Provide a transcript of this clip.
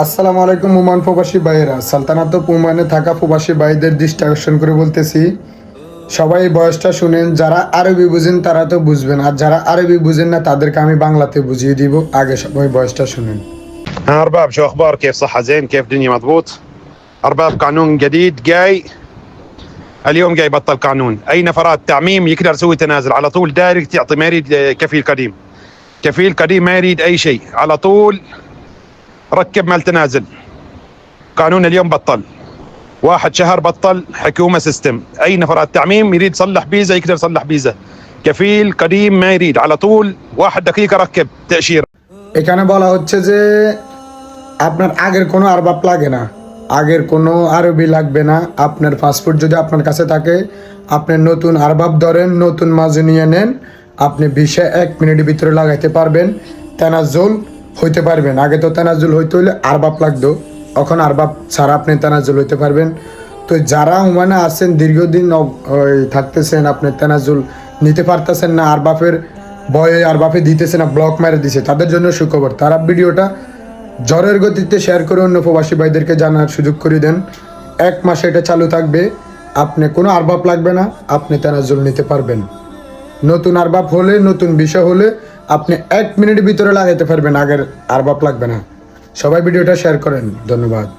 আসসালামু আলাইকুম ওমান প্রবাসী ভাইয়েরা, সালতানাত ওমানে থাকা প্রবাসী ভাইদের দৃষ্টি আকর্ষণ করে বলতেছি, সবাই এই বয়সটা শুনেন। যারা আরবি বুঝেন তারা তো বুঝবেন, আর যারা আরবি বুঝেন না তাদেরকে আমি বাংলাতে বুঝিয়ে দিব। আগে সবাই বয়সটা শুনেন। ها أرباب، شو أخبار؟ كيف صحة زين؟ كيف دنيا مضبوط؟ أرباب، قانون جديد جاي اليوم، جاي بطل قانون. أي نفرات تعميم يقدر يسوي تنازل على طول دايركت، يعطي ما يريد كفيل قديم. كفيل قديم ما يريد أي شيء، على طول ركب مال تنازل. قانون اليوم بطل، واحد شهر بطل حكومة سيستم. أي نفرات تعميم يريد يصلح بيزا يقدر يصلح بيزا. كفيل قديم ما يريد، على طول واحد دقيقة ركب تأشيرة. এখানে বলা হচ্ছে যে আপনার আগের কোনো আরবাব লাগে না, আগের কোনো আরবি লাগবে না। আপনার পাসপোর্ট যদি আপনার কাছে থাকে, আপনি নতুন আরবাব ধরেন, নতুন মাঝে নিয়ে নেন, আপনি ভিসা 1 মিনিটের ভিতরে লাগাইতে পারবেন, তেনাজুল হইতে পারবেন। আগে তো তেনাজুল হইতে হইলে আরবাব লাগতো, এখন আরবাব ছাড়া আপনি তেনাজুল হইতে পারবেন। তো যারা ওমানে আছেন, দীর্ঘদিন থাকতেছেন, আপনি তেনাজুল নিতে পারতেছেন না, আরবাফের ভয়ে আরবাফে দিতেছে না, ব্লক মেরে দিছে, তাদের জন্য সুখবর। তারা ভিডিওটা ঝড়ের গতিতে শেয়ার করে অন্য প্রবাসী ভাইদেরকে জানার সুযোগ করে দেন। 1 মাসে এটা চালু থাকবে, আপনি কোনো আরবাব লাগবে না, আপনি তেনাজুল নিতে পারবেন। নতুন আরবাব হলে, নতুন বিষয় হলে আপনি 1 মিনিটের ভিতরে লাগাইতে পারবেন, আগের আরবাব লাগবে না। সবাই ভিডিওটা শেয়ার করেন, ধন্যবাদ।